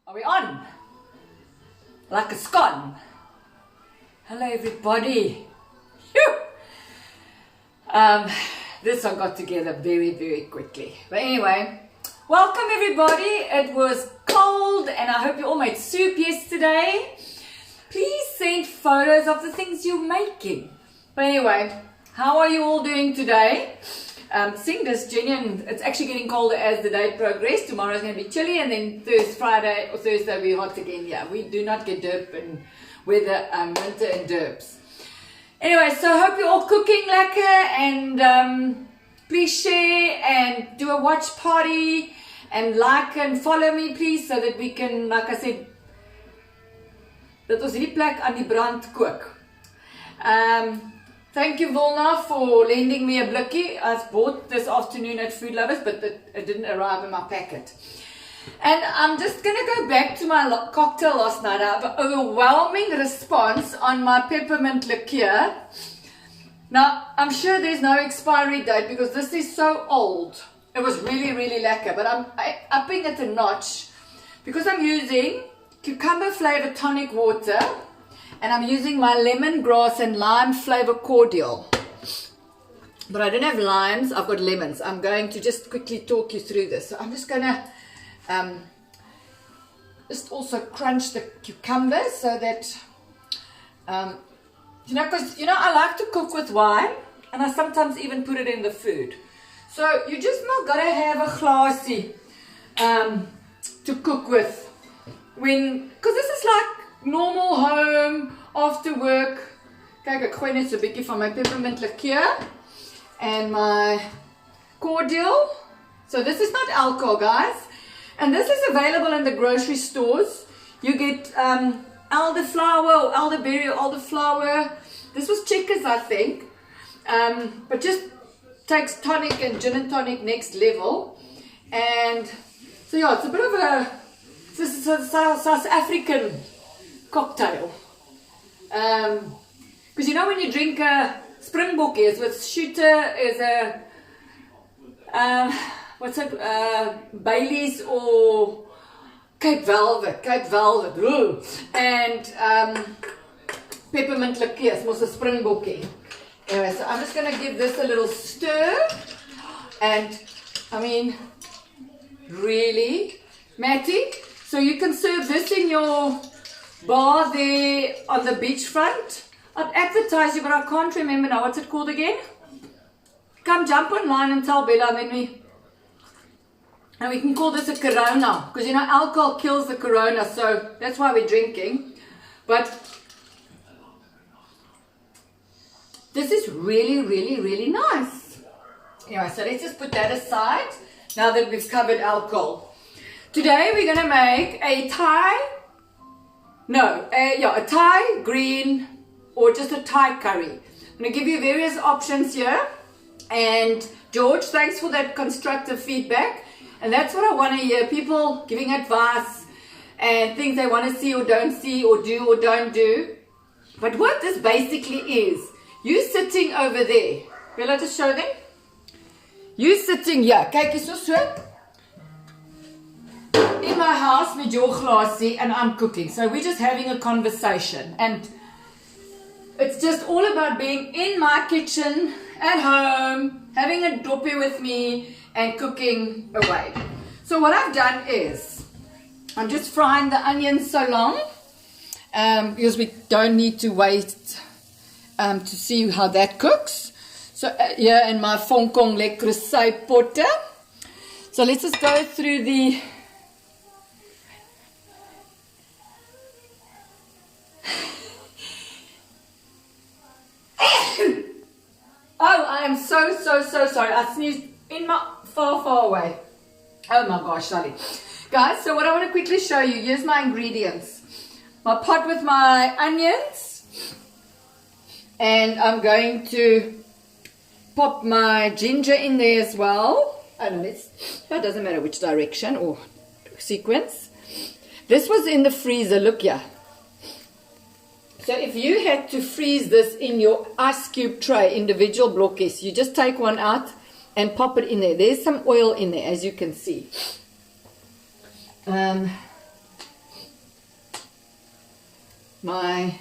Are we on? Like a scone. Hello everybody. Phew. This one got together very, very quickly. But anyway, welcome everybody. It was cold and I hope you all made soup yesterday. Please send photos of the things you're making. But anyway, how are you all doing today? Seeing this genuine, it's actually getting colder as the day progresses. Tomorrow is going to be chilly and then Thursday will be hot again. Yeah, we do not get derp and weather, winter and derps. Anyway, so I hope you're all cooking lekker and please share and do a watch party and like and follow me please so that we can, like I said, dat ons hierdie plek aan die brand kook. Thank you, Volna, for lending me a blikkie. I bought this afternoon at Food Lovers, but it didn't arrive in my packet. And I'm just going to go back to my cocktail last night. I have an overwhelming response on my peppermint liqueur. Now, I'm sure there's no expiry date because this is so old. It was really, really lekker, but I'm upping it a notch because I'm using cucumber flavored tonic water. And I'm using my lemongrass and lime flavor cordial. But I don't have limes, I've got lemons. I'm going to just quickly talk you through this. So I'm just going to just also crunch the cucumber so that, because, I like to cook with wine. And I sometimes even put it in the food. So you just not got to have a glassy to cook with. Because this is like normal home, after work. Kyk, ek gooi net so 'n bietjie van my peppermint liqueur and my cordial. So this is not alcohol, guys. And this is available in the grocery stores. You get elderflower or elderberry or elderflower. This was Checkers, I think. But just takes tonic and gin and tonic next level. And so yeah, it's a bit of a South African cocktail. Because when you drink a Springbok is with shooter is a Baileys or Cape Velvet, ooh, and peppermint liqueur, it's most a Springbokie. Anyway, so I'm just going to give this a little stir, and I mean, really, Matty. So you can serve this in your bar there on the beachfront. I'd advertise you, but I can't remember now. What's it called again? Come jump online and tell Bella, and we can call this a Corona, because alcohol kills the Corona, so that's why we're drinking. But this is really, really, really nice. Anyway, so let's just put that aside now that we've covered alcohol. Today we're going to make a Thai, a Thai green or just a Thai curry. I'm going to give you various options here. And George, thanks for that constructive feedback. And that's what I want to hear, people giving advice and things they want to see or don't see or do or don't do. But what this basically is, you sitting over there. Will I just show them? You sitting here. Kyk hier so. In my house with your glassy and I'm cooking. So we're just having a conversation. And it's just all about being in my kitchen at home, having a doppie with me and cooking away. So what I've done is I'm just frying the onions so long because we don't need to wait to see how that cooks. So here in my Hong Kong le crusade potter. So let's just go through the oh, I am so sorry. I sneezed in my far away. Oh my gosh, sorry. Guys, so what I want to quickly show you, here's my ingredients. My pot with my onions. And I'm going to pop my ginger in there as well. I don't know, that doesn't matter which direction or sequence. This was in the freezer, look here. So if you had to freeze this in your ice cube tray, individual blokkies, you just take one out and pop it in there. There's some oil in there, as you can see. my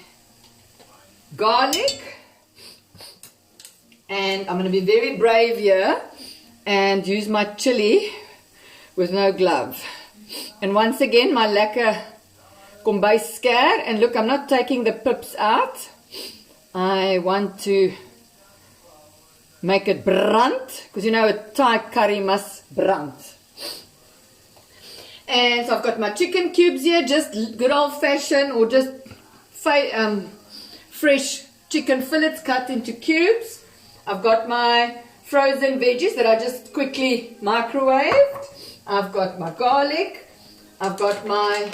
garlic, and I'm going to be very brave here and use my chili with no glove. And once again, my lekker kombuis skar. And look, I'm not taking the pips out. I want to make it brand, because you know a Thai curry must brand. And so I've got my chicken cubes here, just good old fashioned or just fresh chicken fillets cut into cubes. I've got my frozen veggies that I just quickly microwaved. I've got my garlic. I've got my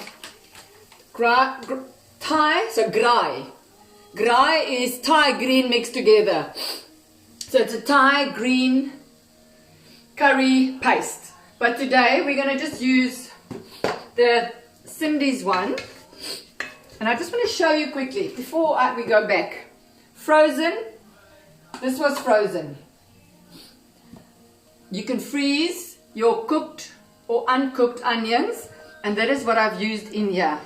Thai, so grai. Grai is Thai green mixed together. So it's a Thai green curry paste. But today we're going to just use the Cindy's one. And I just want to show you quickly before we go back. Frozen. This was frozen. You can freeze your cooked or uncooked onions, and that is what I've used in here.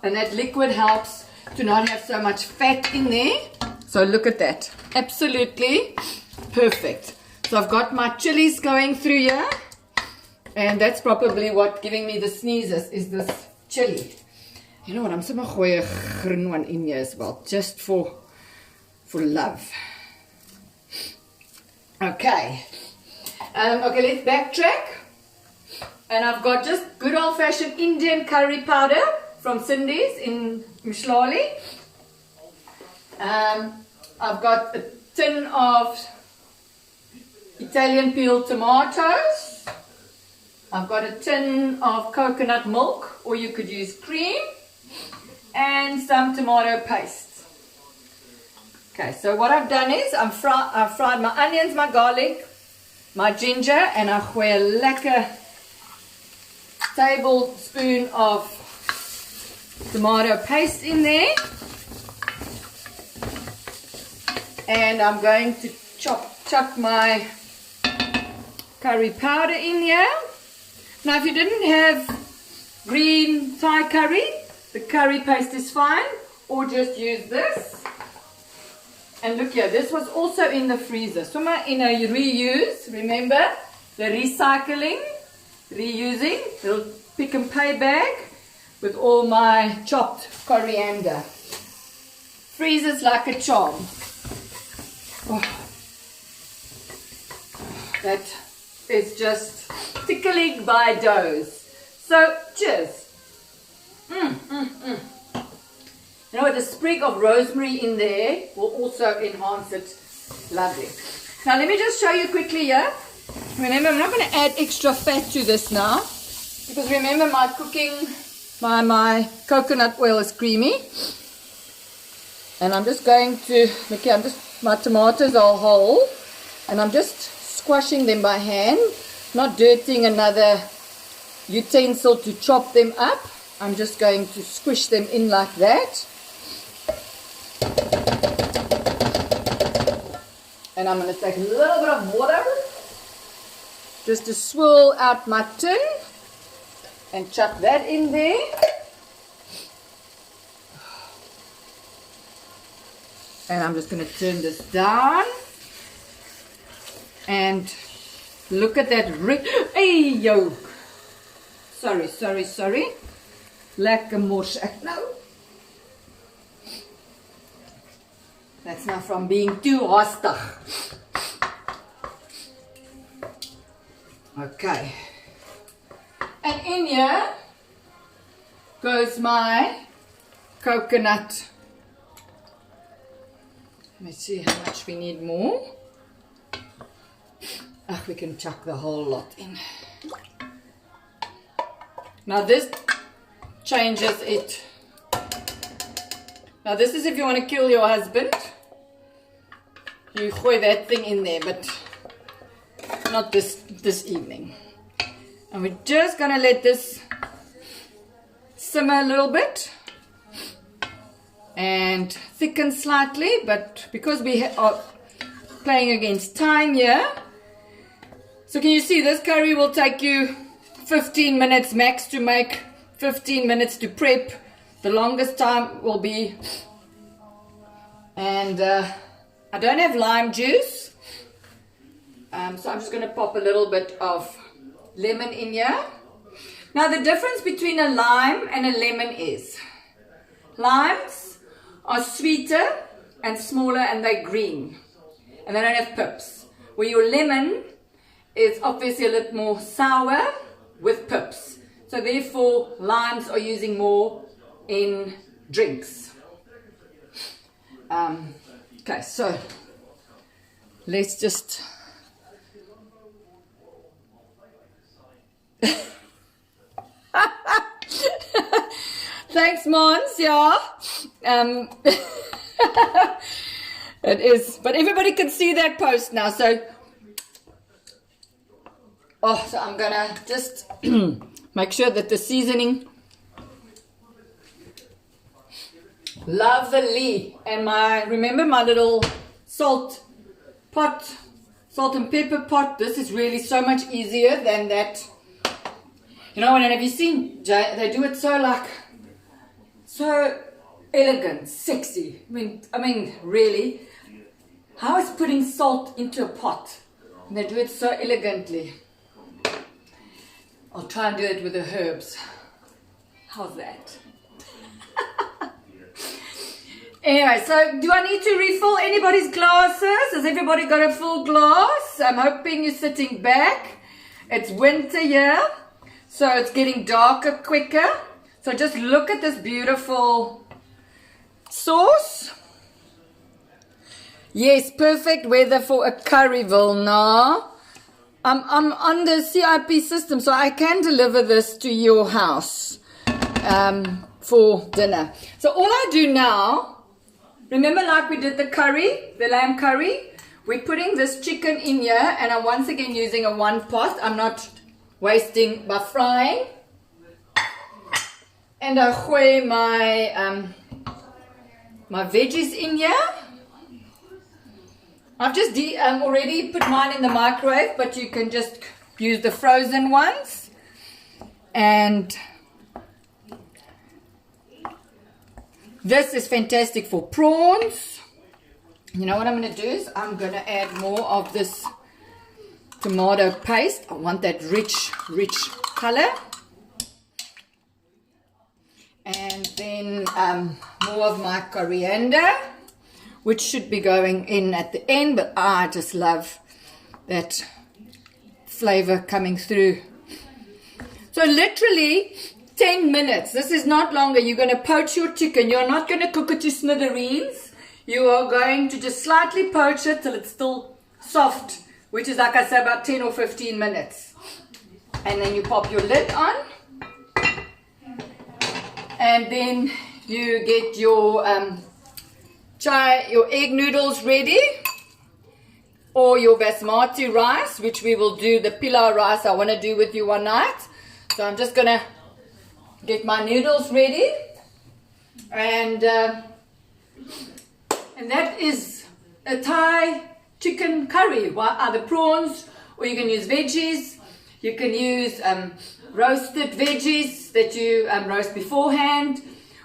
And that liquid helps to not have so much fat in there. So look at that. Absolutely perfect. So I've got my chilies going through here, and that's probably what giving me the sneezes is this chili. You know what, I'm going to gooi 'n green one in here as well, just for love. Okay. Okay, let's backtrack. And I've got just good old-fashioned Indian curry powder from Cindy's in Mshlali. I've got a tin of Italian peeled tomatoes. I've got a tin of coconut milk, or you could use cream, and some tomato paste. Okay, so what I've done is I've fried my onions, my garlic, my ginger, and I gooi 'n lekker tablespoon of tomato paste in there. And I'm going to chuck my curry powder in here. Now if you didn't have green Thai curry, the curry paste is fine, or just use this. And look here, this was also in the freezer. So in a reuse, remember, the recycling, reusing, little pick and pay bag with all my chopped coriander. Freezes like a charm. Oh, that is just tickling my toes. So, cheers. You know what, a sprig of rosemary in there will also enhance it lovely. Now let me just show you quickly here. Remember, I'm not going to add extra fat to this now, because remember my cooking, my coconut oil is creamy. And I'm just going to, look here, my tomatoes are whole, and I'm just squashing them by hand, not dirtying another utensil to chop them up. I'm just going to squish them in like that. And I'm going to take a little bit of water just to swirl out my tin and chuck that in there. And I'm just going to turn this down. And look at that. Hey, yo. Sorry. Lekker mors ek nou. That's not from being too hastig. Okay. And in here goes my coconut. Let's see how much we need more. We can chuck the whole lot in. Now this changes it. Now this is if you want to kill your husband. You gooi that thing in there, but not this evening. And we're just going to let this simmer a little bit and thicken slightly, but because we are playing against time here, so can you see this curry will take you 15 minutes max to make, 15 minutes to prep, the longest time will be. And I don't have lime juice, so I'm just going to pop a little bit of lemon in here. Now the difference between a lime and a lemon is limes are sweeter and smaller and they're green and they don't have pips, where your lemon is obviously a little more sour with pips. So therefore limes are using more in drinks. Okay, so let's just thanks, Mons. Yeah, it is, but everybody can see that post now. So, so I'm gonna just make sure that the seasoning lovely, and remember my little salt and pepper pot. This is really so much easier than that. You know, and have you seen they do it so elegant, sexy. I mean, really, how is putting salt into a pot? And they do it so elegantly. I'll try and do it with the herbs. How's that? Anyway, so do I need to refill anybody's glasses? Has everybody got a full glass? I'm hoping you're sitting back. It's winter here, so it's getting darker quicker. So just look at this beautiful sauce. Yes, perfect weather for a curryville now. I'm on the CIP system, so I can deliver this to your house for dinner. So all I do now, remember like we did the curry, the lamb curry, we're putting this chicken in here, and I'm once again using a one pot. I'm not wasting by frying. And I gooi my my veggies in here. I've just already put mine in the microwave, but you can just use the frozen ones. And this is fantastic for prawns. You know what I'm going to do is I'm going to add more of this tomato paste. I want that rich color. And then more of my coriander, which should be going in at the end, but I just love that flavor coming through. So literally 10 minutes. This is not longer. You're going to poach your chicken. You're not going to cook it to smithereens. You are going to just slightly poach it till it's still soft, which is, like I said, about 10 or 15 minutes. And then you pop your lid on. And then you get your your egg noodles ready, or your basmati rice, which we will do the pilau rice I want to do with you one night. So I'm just going to get my noodles ready, and that is a Thai chicken curry. Either prawns, or you can use veggies. You can use roasted veggies that you roast beforehand,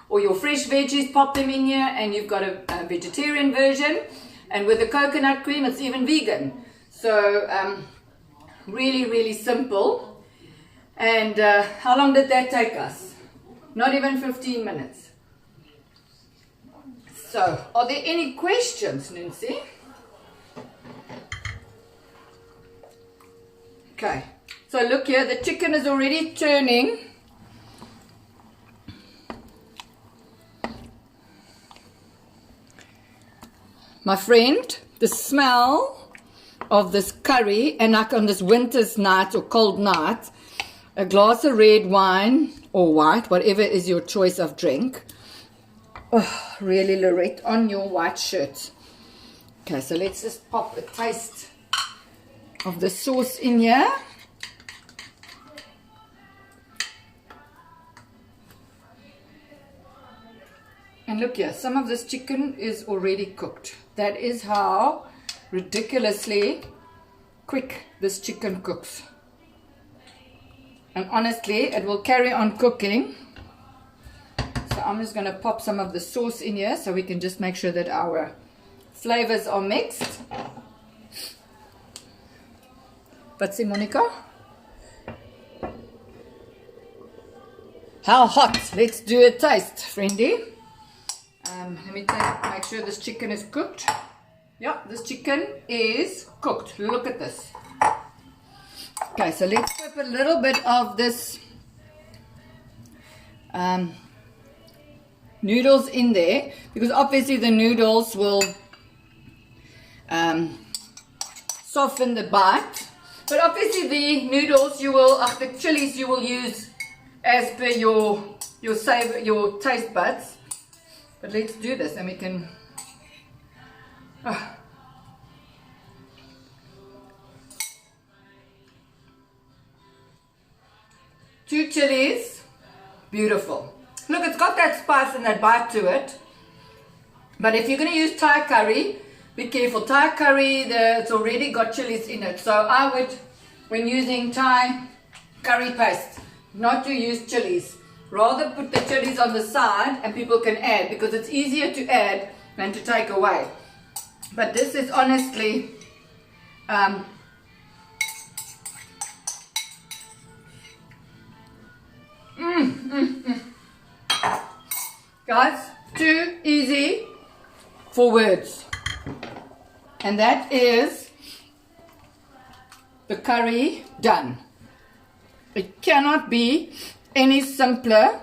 or your fresh veggies, pop them in here, and you've got a vegetarian version. And with the coconut cream, it's even vegan. So really simple. And how long did that take us? Not even 15 minutes. So are there any questions, Nancy? Okay, so look here, the chicken is already turning. My friend, the smell of this curry, and like on this winter's night or cold night, a glass of red wine or white, whatever is your choice of drink. Oh, really, Loret, on your white shirt. Okay, so let's just pop a taste of the sauce in here. And look here, some of this chicken is already cooked. That is how ridiculously quick this chicken cooks. And honestly, it will carry on cooking. So I'm just going to pop some of the sauce in here so we can just make sure that our flavors are mixed. But see, Monica? How hot? Let's do a taste, friendly. Let me make sure this chicken is cooked. Yeah, this chicken is cooked. Look at this. Okay, so let's put a little bit of this noodles in there, because obviously the noodles will soften the bite. But obviously the noodles the chilies you will use as per your taste buds. But let's do this and we can. Oh. 2 chilies, beautiful. Look, it's got that spice and that bite to it. But if you're going to use Thai curry, be careful. Thai curry, it's already got chilies in it. So I would, when using Thai curry paste, not to use chilies. Rather put the chilies on the side and people can add, because it's easier to add than to take away. But this is honestly guys, too easy for words. And that is the curry done. It cannot be any simpler.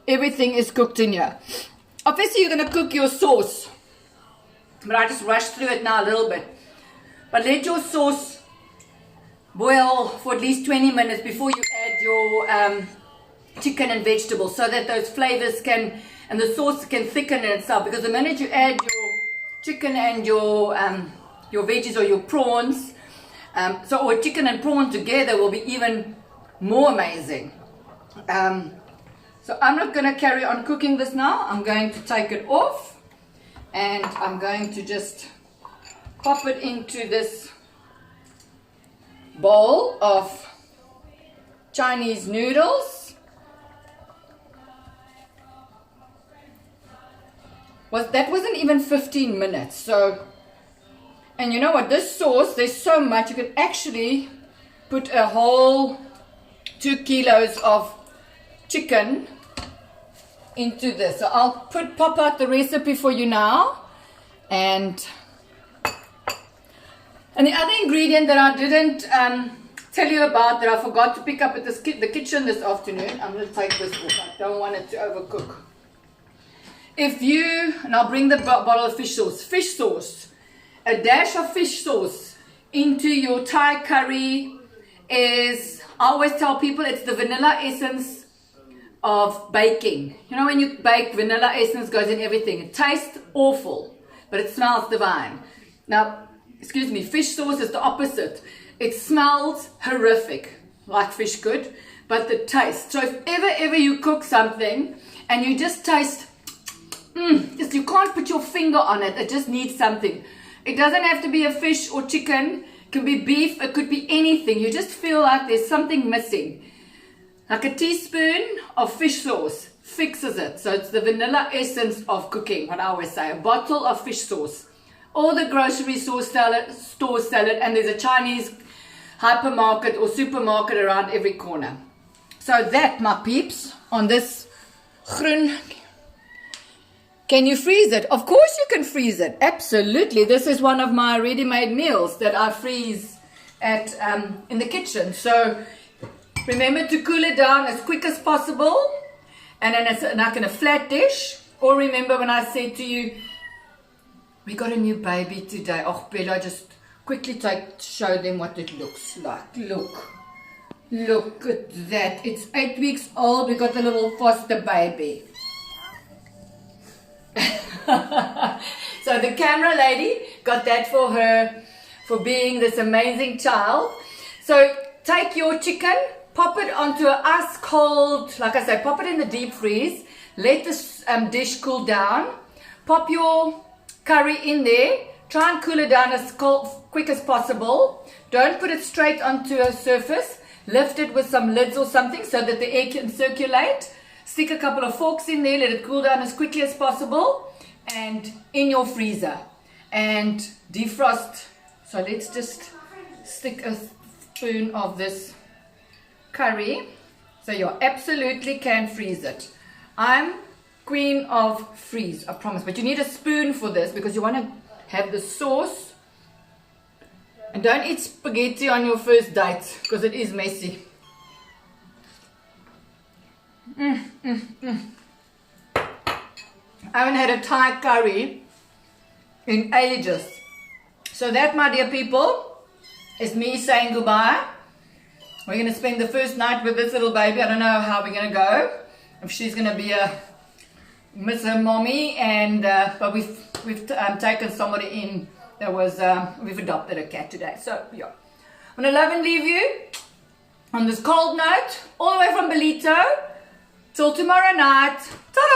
Everything is cooked in here. Obviously you're going to cook your sauce, but I just rushed through it now a little bit. But let your sauce boil for at least 20 minutes before you add your chicken and vegetables, so that those flavors can, and the sauce can thicken in itself. Because the minute you add your chicken and your veggies or your prawns, or chicken and prawn together will be even more amazing. So I'm not going to carry on cooking this now. I'm going to take it off and I'm going to just pop it into this bowl of Chinese noodles. That wasn't even 15 minutes. So, and you know what, this sauce, there's so much. You could actually put a whole 2 kilos of chicken into this. So I'll pop out the recipe for you now. And the other ingredient that I didn't tell you about, that I forgot to pick up at the kitchen this afternoon, I'm going to take this off. I don't want it to overcook. And I'll bring the bottle of fish sauce, a dash of fish sauce into your Thai curry is, I always tell people, it's the vanilla essence of baking. You know, when you bake, vanilla essence goes in everything. It tastes awful, but it smells divine. Now, excuse me, fish sauce is the opposite. It smells horrific, like fish could, but the taste. So if ever you cook something and you just taste, you can't put your finger on it. It just needs something. It doesn't have to be a fish or chicken. It can be beef. It could be anything. You just feel like there's something missing. Like a teaspoon of fish sauce fixes it. So it's the vanilla essence of cooking, what I always say. A bottle of fish sauce. All the grocery stores sell it, and there's a Chinese hypermarket or supermarket around every corner. So that, my peeps, on this groen. Can you freeze it? Of course you can freeze it. Absolutely. This is one of my ready-made meals that I freeze at in the kitchen. So remember to cool it down as quick as possible, and then it's like in a flat dish. Or remember when I said to you, we got a new baby today. Oh, Bella, just quickly show them what it looks like. Look at that. It's 8 weeks old. We got a little foster baby. So the camera lady got that for her, for being this amazing child. So take your chicken, pop it onto an ice cold, like I said, pop it in the deep freeze. Let this dish cool down. Pop your curry in there. Try and cool it down as quick as possible. Don't put it straight onto a surface. Lift it with some lids or something so that the air can circulate. Stick a couple of forks in there, let it cool down as quickly as possible, and in your freezer and defrost. So let's just stick a spoon of this curry, so you absolutely can freeze it. I'm queen of freeze, I promise, but you need a spoon for this because you want to have the sauce. And don't eat spaghetti on your first date because it is messy. I haven't had a Thai curry in ages. So that, my dear people, is me saying goodbye. We're going to spend the first night with this little baby. I don't know how we're going to go. If she's going to be a miss her mommy, and but we've taken somebody in that was we've adopted a cat today. So yeah, I'm going to love and leave you on this cold note, all the way from Belito. Till tomorrow night. Ta-da!